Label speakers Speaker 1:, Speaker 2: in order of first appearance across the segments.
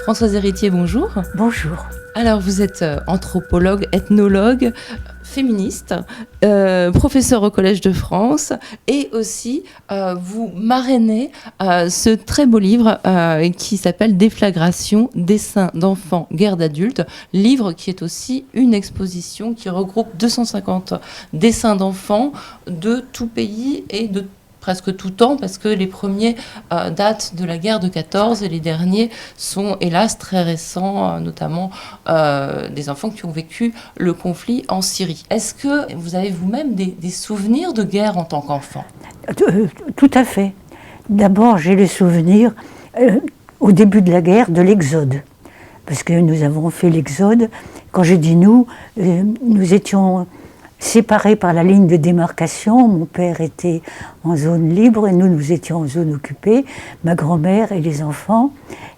Speaker 1: Françoise Héritier, bonjour.
Speaker 2: Bonjour.
Speaker 1: Alors, vous êtes anthropologue, ethnologue, féministe, professeur au Collège de France et aussi vous marrainez ce très beau livre qui s'appelle Déflagration, dessins d'enfants, guerre d'adultes, livre qui est aussi une exposition qui regroupe 250 dessins d'enfants de tout pays et de presque tout temps, parce que les premiers datent de la guerre de 14 et les derniers sont hélas très récents, notamment des enfants qui ont vécu le conflit en Syrie. Est-ce que vous avez vous-même des souvenirs de guerre en tant qu'enfant ?
Speaker 2: Tout à fait. D'abord, j'ai le souvenir, au début de la guerre, de l'Exode. Parce que nous avons fait l'Exode. Quand je dis nous étions séparés par la ligne de démarcation. Mon père était en zone libre et nous étions en zone occupée, ma grand-mère et les enfants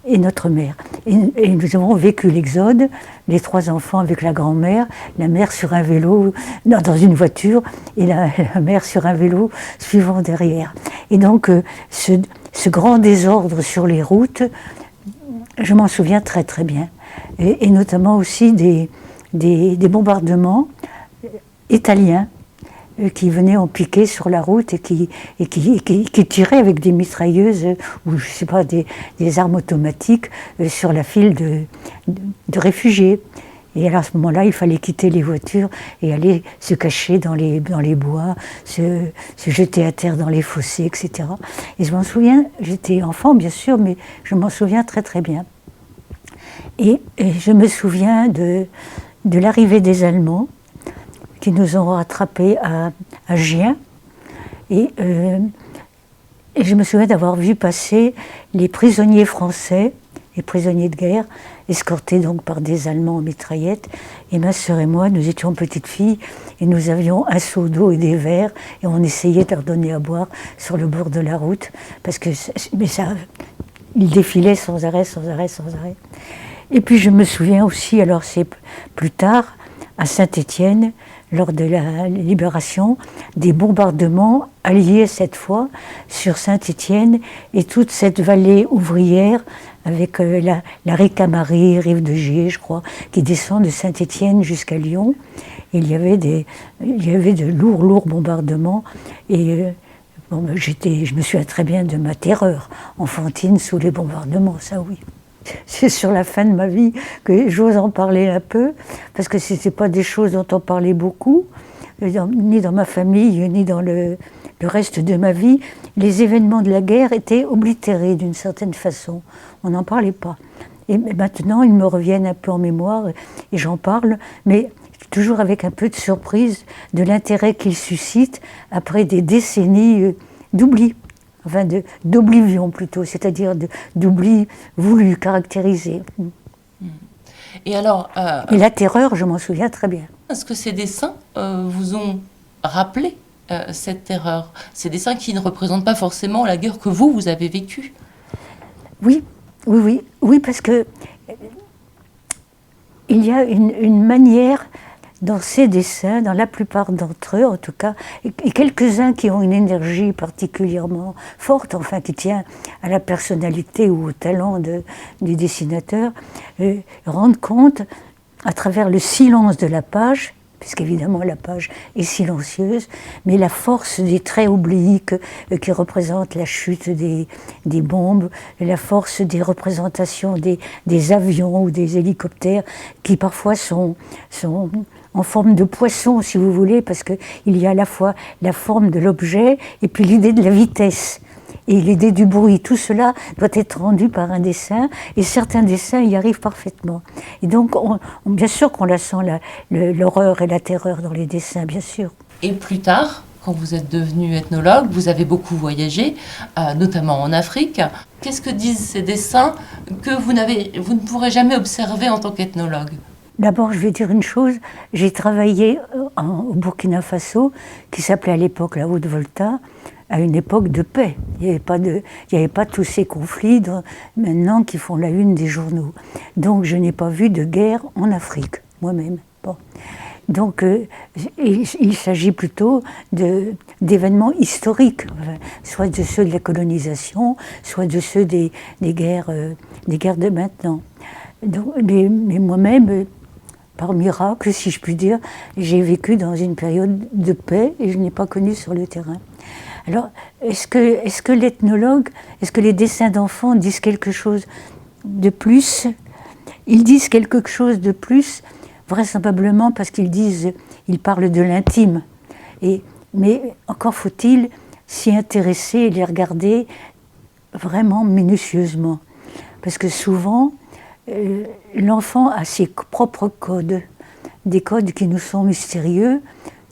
Speaker 2: et notre mère. Et nous avons vécu l'Exode, les 3 enfants avec la grand-mère, la mère sur un vélo, dans une voiture, et la mère sur un vélo suivant derrière. Et donc ce grand désordre sur les routes, je m'en souviens très très bien. Et notamment aussi des bombardements italiens qui venaient en piqué sur la route et qui tiraient avec des mitrailleuses ou je sais pas des armes automatiques sur la file de réfugiés. Et alors à ce moment-là, il fallait quitter les voitures et aller se cacher dans les bois, se jeter à terre dans les fossés, etc. Et je m'en souviens, j'étais enfant bien sûr, mais je m'en souviens très très bien. Et je me souviens de l'arrivée des Allemands qui nous ont rattrapés à Gien. Et je me souviens d'avoir vu passer les prisonniers français, les prisonniers de guerre, escortés donc par des Allemands en mitraillettes. Et ma sœur et moi, nous étions petites filles et nous avions un seau d'eau et des verres et on essayait de leur donner à boire sur le bord de la route parce que ils défilaient sans arrêt. Et puis je me souviens aussi, alors c'est plus tard, à Saint-Étienne, lors de la libération, des bombardements alliés cette fois sur Saint-Étienne et toute cette vallée ouvrière avec la Ricamarie, Rive de Gier, je crois, qui descend de Saint-Étienne jusqu'à Lyon. Et il y avait de lourds bombardements et je me souviens très bien de ma terreur enfantine sous les bombardements, ça oui. C'est sur la fin de ma vie que j'ose en parler un peu, parce que ce n'était pas des choses dont on parlait beaucoup, ni dans ma famille, ni dans le reste de ma vie. Les événements de la guerre étaient oblitérés d'une certaine façon, on n'en parlait pas. Et maintenant, ils me reviennent un peu en mémoire, et j'en parle, mais toujours avec un peu de surprise de l'intérêt qu'ils suscitent après des décennies d'oubli. Enfin, d'oblivion plutôt, c'est-à-dire d'oubli voulu, caractérisé.
Speaker 1: Et alors...
Speaker 2: Et la terreur, je m'en souviens très bien.
Speaker 1: Est-ce que ces dessins vous ont rappelé cette terreur ? Ces dessins qui ne représentent pas forcément la guerre que vous avez vécue ?
Speaker 2: Oui, parce que il y a une manière dans ces dessins, dans la plupart d'entre eux en tout cas, et quelques-uns qui ont une énergie particulièrement forte, enfin qui tient à la personnalité ou au talent du dessinateur, rendent compte, à travers le silence de la page, puisqu'évidemment la page est silencieuse, mais la force des traits obliques qui représentent la chute des bombes, la force des représentations des avions ou des hélicoptères, qui parfois sont en forme de poisson, si vous voulez, parce qu'il y a à la fois la forme de l'objet et puis l'idée de la vitesse et l'idée du bruit. Tout cela doit être rendu par un dessin, et certains dessins y arrivent parfaitement. Et donc, bien sûr qu'on la sent, l'horreur et la terreur dans les dessins, bien sûr.
Speaker 1: Et plus tard, quand vous êtes devenu ethnologue, vous avez beaucoup voyagé, notamment en Afrique. Qu'est-ce que disent ces dessins que vous ne pourrez jamais observer en tant qu'ethnologue ?
Speaker 2: D'abord, je vais dire une chose, j'ai travaillé au Burkina Faso, qui s'appelait à l'époque la Haute-Volta, à une époque de paix. Il n'y avait pas tous ces conflits maintenant qui font la une des journaux. Donc je n'ai pas vu de guerre en Afrique, moi-même. Bon. Donc il s'agit plutôt d'événements historiques, soit de ceux de la colonisation, soit de ceux des guerres de maintenant. Mais moi-même, par miracle, si je puis dire, j'ai vécu dans une période de paix et je n'ai pas connu sur le terrain. Alors, est-ce que l'ethnologue, est-ce que les dessins d'enfants disent quelque chose de plus? Ils disent quelque chose de plus, vraisemblablement parce ils parlent de l'intime. Mais encore faut-il s'y intéresser et les regarder vraiment minutieusement. Parce que souvent, l'enfant a ses propres codes, des codes qui nous sont mystérieux,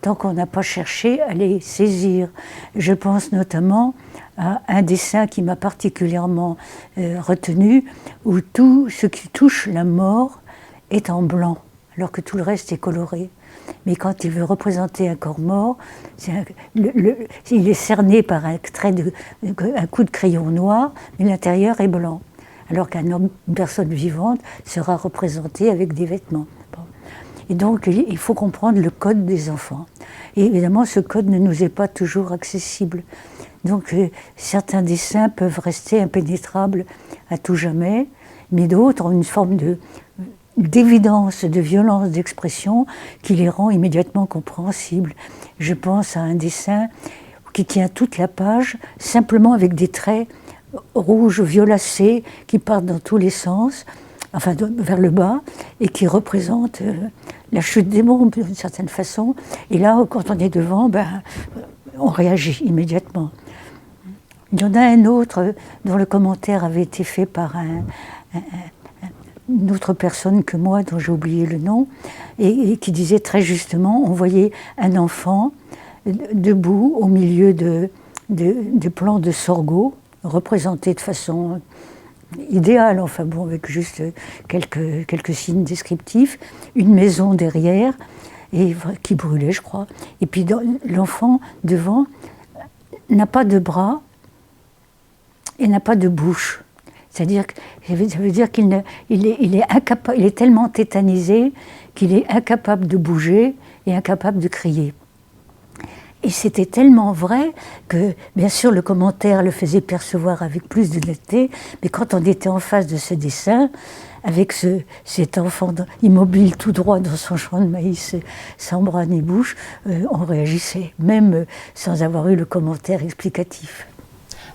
Speaker 2: tant qu'on n'a pas cherché à les saisir. Je pense notamment à un dessin qui m'a particulièrement retenu, où tout ce qui touche la mort est en blanc, alors que tout le reste est coloré. Mais quand il veut représenter un corps mort, il est cerné par un coup de crayon noir, mais l'intérieur est blanc. Alors une personne vivante sera représentée avec des vêtements. Bon. Et donc, il faut comprendre le code des enfants. Et évidemment, ce code ne nous est pas toujours accessible. Donc, certains dessins peuvent rester impénétrables à tout jamais, mais d'autres ont une forme d'évidence, de violence d'expression qui les rend immédiatement compréhensibles. Je pense à un dessin qui tient toute la page, simplement avec des traits rouges violacés qui partent dans tous les sens, enfin vers le bas, et qui représentent la chute des bombes d'une certaine façon. Et là, quand on est devant, on réagit immédiatement. Il y en a un autre dont le commentaire avait été fait par une autre personne que moi, dont j'ai oublié le nom, et qui disait très justement, on voyait un enfant debout au milieu de plants de sorgho, représenté de façon idéale, enfin bon, avec juste quelques signes descriptifs, une maison derrière, qui brûlait, je crois, et puis l'enfant devant n'a pas de bras et n'a pas de bouche. C'est-à-dire que ça veut dire qu'il est incapable, il est tellement tétanisé qu'il est incapable de bouger et incapable de crier. Et c'était tellement vrai que, bien sûr, le commentaire le faisait percevoir avec plus de netteté, mais quand on était en face de ce dessin, avec cet enfant immobile tout droit dans son champ de maïs, sans bras ni bouche, on réagissait, même sans avoir eu le commentaire explicatif.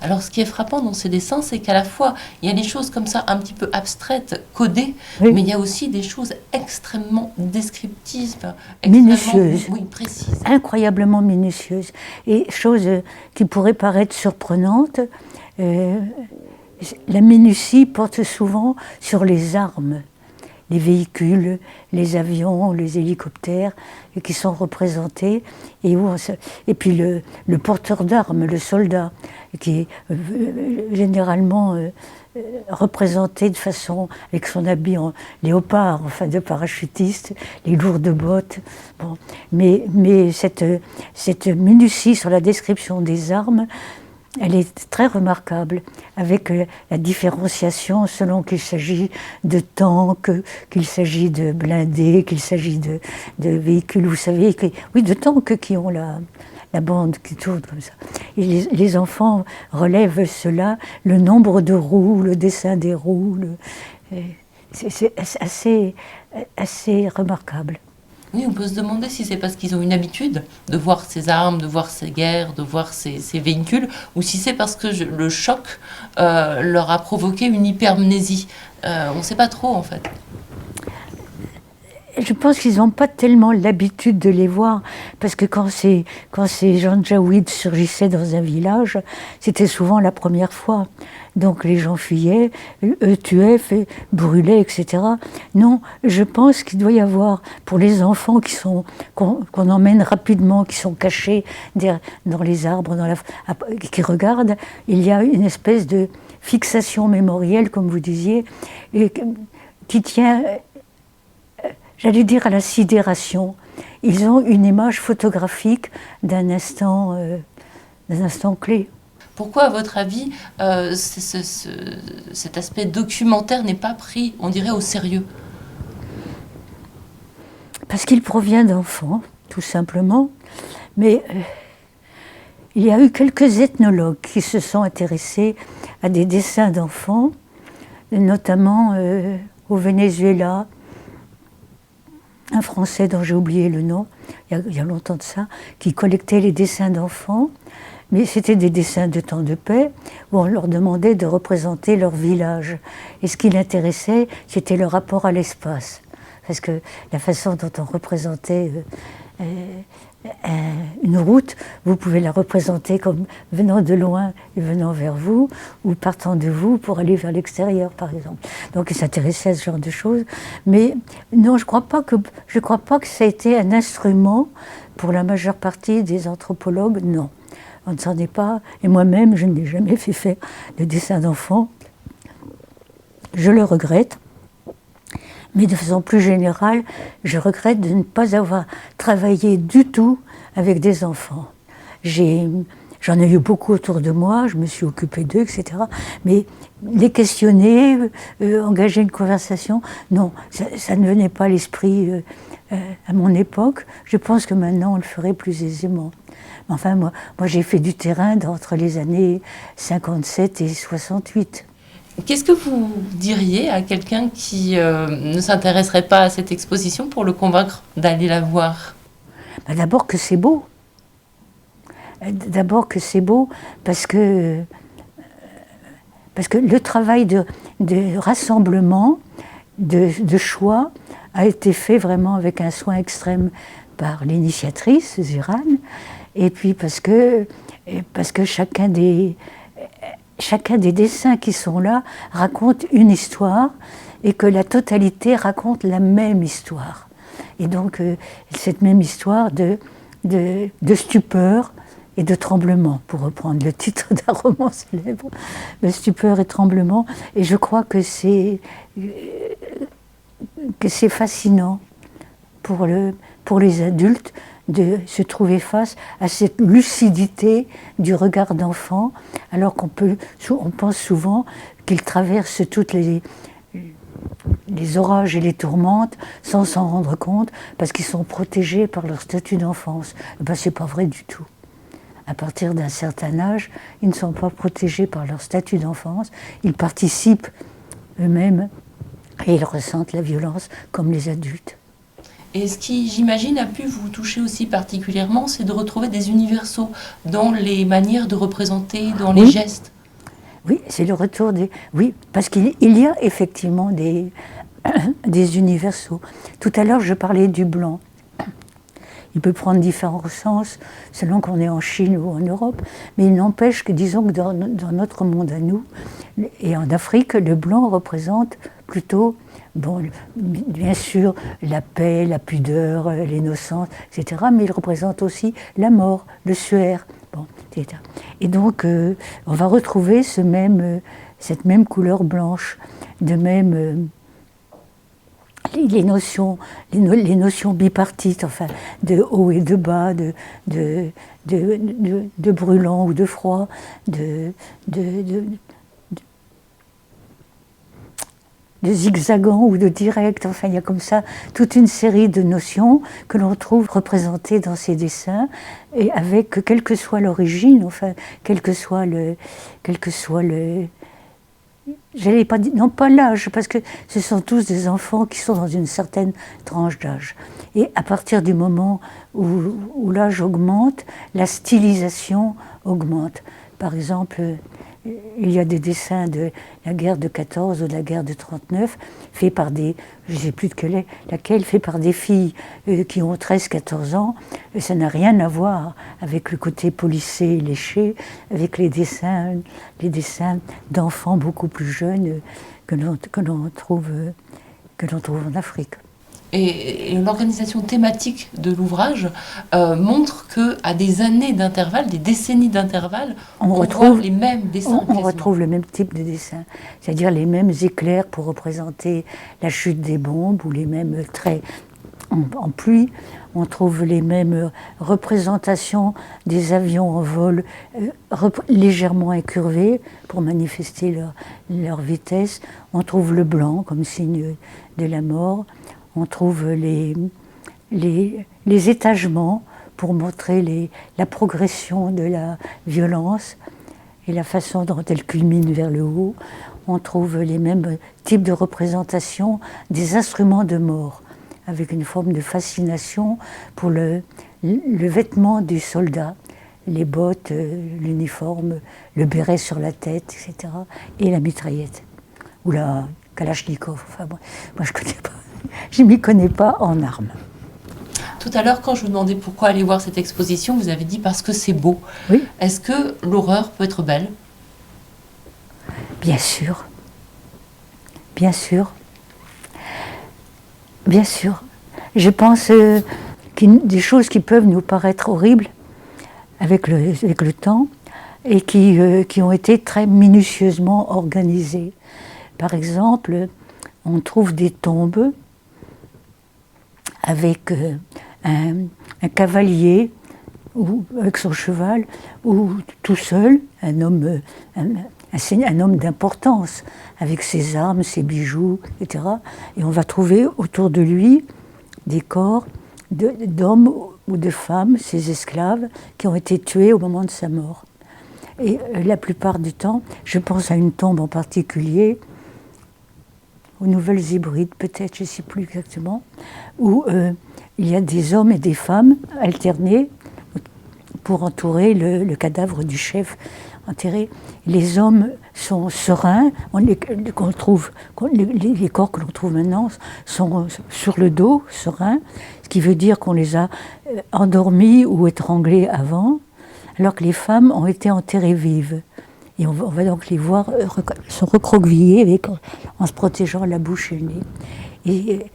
Speaker 1: Alors, ce qui est frappant dans ces dessins, c'est qu'à la fois, il y a des choses comme ça, un petit peu abstraites, codées,
Speaker 2: oui.
Speaker 1: Mais il y a aussi des choses extrêmement descriptives,
Speaker 2: minutieuses,
Speaker 1: oui, précises.
Speaker 2: Incroyablement minutieuses. Et chose qui pourrait paraître surprenante, la minutie porte souvent sur les armes, les véhicules, les avions, les hélicoptères, qui sont représentés, et puis le porteur d'armes, le soldat, qui est généralement représenté de façon, avec son habit en léopard, enfin de parachutiste, les lourdes bottes. Bon. Mais cette minutie sur la description des armes, elle est très remarquable, avec la différenciation selon qu'il s'agit de tanks, qu'il s'agit de blindés, qu'il s'agit de véhicules, vous savez, de tanks qui ont la bande qui tourne comme ça. Et les enfants relèvent cela, le nombre de roues, le dessin des roues, c'est assez remarquable.
Speaker 1: Oui, on peut se demander si c'est parce qu'ils ont une habitude de voir ces armes, de voir ces guerres, de voir ces véhicules, ou si c'est parce que le choc leur a provoqué une hypermnésie. On ne sait pas trop, en fait.
Speaker 2: Je pense qu'ils n'ont pas tellement l'habitude de les voir, parce que quand ces janjaouides surgissaient dans un village, c'était souvent la première fois. Donc les gens fuyaient, eux tuaient, brûlaient, etc. Non, je pense qu'il doit y avoir, pour les enfants qu'on emmène rapidement, qui sont cachés dans les arbres, qui regardent, il y a une espèce de fixation mémorielle, comme vous disiez, qui tient, j'allais dire, à la sidération. Ils ont une image photographique d'un instant clé.
Speaker 1: Pourquoi, à votre avis, cet aspect documentaire n'est pas pris, on dirait, au sérieux?
Speaker 2: Parce qu'il provient d'enfants, tout simplement. Mais il y a eu quelques ethnologues qui se sont intéressés à des dessins d'enfants, notamment au Venezuela, un Français dont j'ai oublié le nom, il y a longtemps de ça, qui collectait les dessins d'enfants, mais c'était des dessins de temps de paix, où on leur demandait de représenter leur village. Et ce qui l'intéressait, c'était le rapport à l'espace. Parce que la façon dont on représentait une route, vous pouvez la représenter comme venant de loin et venant vers vous, ou partant de vous pour aller vers l'extérieur, par exemple. Donc il s'intéressait à ce genre de choses. Mais non, je ne crois pas que ça a été un instrument pour la majeure partie des anthropologues, non. On ne s'en est pas, et moi-même, je n'ai jamais fait faire de dessin d'enfant. Je le regrette. Mais de façon plus générale, je regrette de ne pas avoir travaillé du tout avec des enfants. J'en ai eu beaucoup autour de moi, je me suis occupée d'eux, etc. Mais les questionner, engager une conversation, non, ça ne venait pas à l'esprit à mon époque. Je pense que maintenant, on le ferait plus aisément. Enfin, moi j'ai fait du terrain entre les années 57 et 68.
Speaker 1: Qu'est-ce que vous diriez à quelqu'un qui ne s'intéresserait pas à cette exposition pour le convaincre d'aller la voir?
Speaker 2: D'abord que c'est beau. D'abord que c'est beau parce que le travail de rassemblement, de choix, a été fait vraiment avec un soin extrême par l'initiatrice, Zirane, et puis parce que chacun des dessins qui sont là raconte une histoire et que la totalité raconte la même histoire. Et donc, cette même histoire de stupeur et de tremblement, pour reprendre le titre d'un roman célèbre, de stupeur et tremblement. Et je crois que c'est fascinant pour les adultes de se trouver face à cette lucidité du regard d'enfant, alors on pense souvent qu'ils traversent toutes les orages et les tourmentes sans s'en rendre compte, parce qu'ils sont protégés par leur statut d'enfance. C'est pas vrai du tout. À partir d'un certain âge, ils ne sont pas protégés par leur statut d'enfance, ils participent eux-mêmes et ils ressentent la violence comme les adultes.
Speaker 1: Et ce qui, j'imagine, a pu vous toucher aussi particulièrement, c'est de retrouver des universaux dans les manières de représenter, dans les gestes.
Speaker 2: Oui, c'est le retour des... Oui, parce qu'il y a effectivement des universaux. Tout à l'heure, je parlais du blanc. Il peut prendre différents sens selon qu'on est en Chine ou en Europe, mais il n'empêche que, disons que dans notre monde à nous, et en Afrique, le blanc représente plutôt, bien sûr, la paix, la pudeur, l'innocence, etc., mais il représente aussi la mort, le suaire, etc. Et donc, on va retrouver cette même couleur blanche, de même... les notions bipartites, enfin, de haut et de bas, de brûlant ou de froid, de zigzagant ou de direct, enfin, il y a comme ça toute une série de notions que l'on trouve représentées dans ces dessins, et avec, quelle que soit l'origine, enfin, quel que soit le j'allais pas dire, non pas l'âge, parce que ce sont tous des enfants qui sont dans une certaine tranche d'âge. Et à partir du moment où l'âge augmente, la stylisation augmente. Par exemple, il y a des dessins de la guerre de 14 ou de la guerre de 39, faits par des, je ne sais plus laquelle, faits par des filles qui ont 13-14 ans. Et ça n'a rien à voir avec le côté policé, léché, avec les dessins d'enfants beaucoup plus jeunes que l'on trouve en Afrique.
Speaker 1: Et l'organisation thématique de l'ouvrage montre qu'à des années d'intervalle, des décennies d'intervalle, on retrouve les mêmes dessins.
Speaker 2: On retrouve le même type de dessin, c'est-à-dire les mêmes éclairs pour représenter la chute des bombes, ou les mêmes traits en pluie. On trouve les mêmes représentations des avions en vol légèrement incurvés pour manifester leur vitesse. On trouve le blanc comme signe de la mort. On trouve les étagements pour montrer la progression de la violence et la façon dont elle culmine vers le haut. on trouve les mêmes types de représentations des instruments de mort, avec une forme de fascination pour le vêtement du soldat, les bottes, l'uniforme, le béret sur la tête, etc., et la mitraillette, ou la Kalachnikov. Enfin, moi je connais pas, je m'y connais pas en armes.
Speaker 1: Tout à l'heure, quand je vous demandais pourquoi aller voir cette exposition, vous avez dit parce que c'est beau.
Speaker 2: Oui.
Speaker 1: Est-ce que l'horreur peut être belle?
Speaker 2: Bien sûr. Bien sûr. Bien sûr. Je pense des choses qui peuvent nous paraître horribles avec le temps et qui ont été très minutieusement organisées. Par exemple, on trouve des tombes avec un cavalier ou avec son cheval, ou tout seul, un homme d'importance, avec ses armes, ses bijoux, etc. Et on va trouver autour de lui des corps d'hommes ou de femmes, ses esclaves, qui ont été tués au moment de sa mort. Et la plupart du temps, je pense à une tombe en particulier, aux Nouvelles Hébrides peut-être, je ne sais plus exactement, où il y a des hommes et des femmes alternés pour entourer le cadavre du chef enterré. Les hommes sont sereins, les corps que l'on trouve maintenant sont sur le dos, sereins, ce qui veut dire qu'on les a endormis ou étranglés avant, alors que les femmes ont été enterrées vives. Et on va donc les voir se recroqueviller en se protégeant la bouche et le nez. Et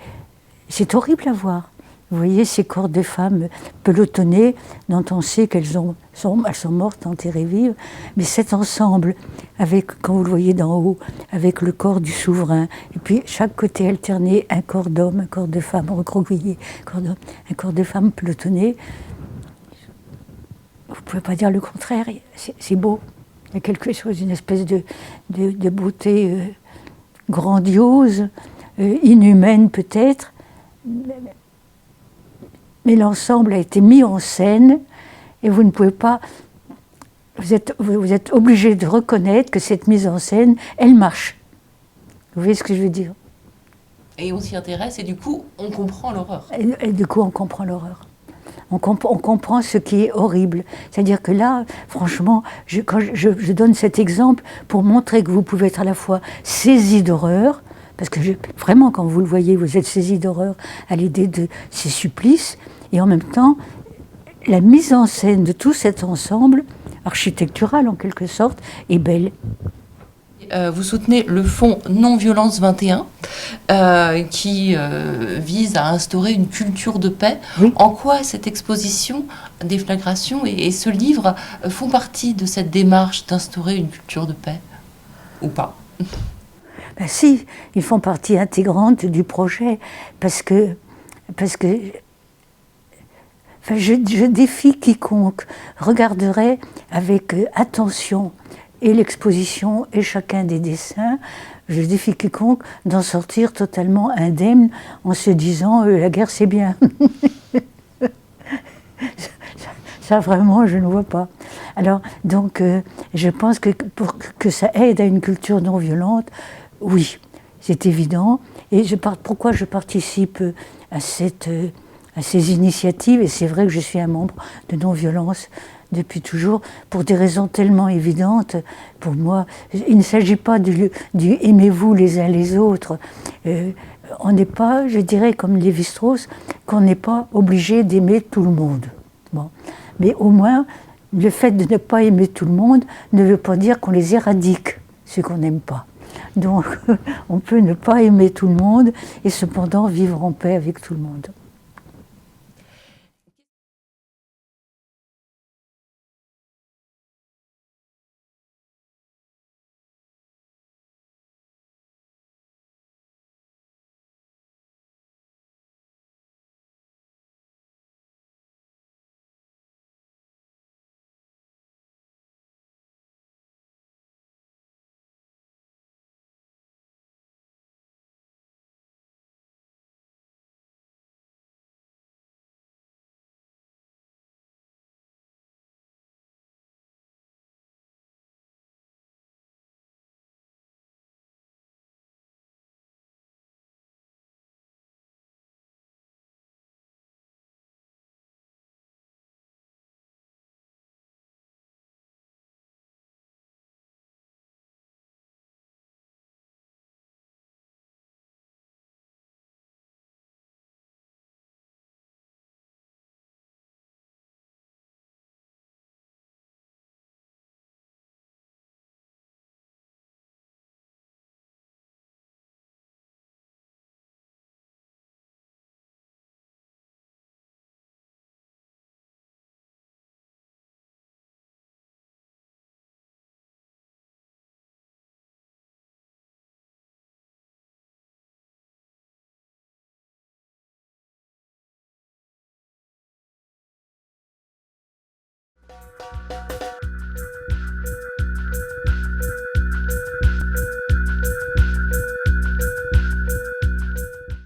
Speaker 2: c'est horrible à voir. Vous voyez ces corps de femmes pelotonnées, dont on sait qu'elles sont mortes, enterrées vives, mais cet ensemble, quand vous le voyez d'en haut, avec le corps du souverain, et puis chaque côté alterné, un corps d'homme, un corps de femme recroquevillé, un corps de femme pelotonné, vous ne pouvez pas dire le contraire, c'est beau. Il y a quelque chose, une espèce de beauté grandiose, inhumaine peut-être, mais l'ensemble a été mis en scène et vous ne pouvez pas. Vous êtes obligé de reconnaître que cette mise en scène, elle marche. Vous voyez ce que je veux dire?
Speaker 1: Et on s'y intéresse et du coup, on comprend l'horreur.
Speaker 2: Et du coup, on comprend l'horreur. On comprend ce qui est horrible. C'est-à-dire que là, franchement, quand je donne cet exemple pour montrer que vous pouvez être à la fois saisi d'horreur, parce que vraiment, quand vous le voyez, vous êtes saisi d'horreur à l'idée de ces supplices, et en même temps, la mise en scène de tout cet ensemble, architectural en quelque sorte, est belle.
Speaker 1: Vous soutenez le fonds Non-Violence 21, qui vise à instaurer une culture de paix.
Speaker 2: Oui.
Speaker 1: En quoi cette exposition, Déflagration, et ce livre font partie de cette démarche d'instaurer une culture de paix? Ou pas?
Speaker 2: Ben si, ils font partie intégrante du projet, parce que enfin, je défie quiconque regarderait avec attention et l'exposition et chacun des dessins. Je défie quiconque d'en sortir totalement indemne en se disant la guerre c'est bien. Ça vraiment, je ne vois pas. Alors, donc, je pense que pour que ça aide à une culture non violente, oui, c'est évident. Et pourquoi je participe à ces initiatives, et c'est vrai que je suis un membre de non-violence depuis toujours, pour des raisons tellement évidentes. Pour moi, il ne s'agit pas du aimez-vous les uns les autres. On n'est pas, je dirais, comme Lévi-Strauss, qu'on n'est pas obligé d'aimer tout le monde. Bon. Mais au moins, le fait de ne pas aimer tout le monde ne veut pas dire qu'on les éradique, ceux qu'on n'aime pas. Donc, on peut ne pas aimer tout le monde et cependant vivre en paix avec tout le monde.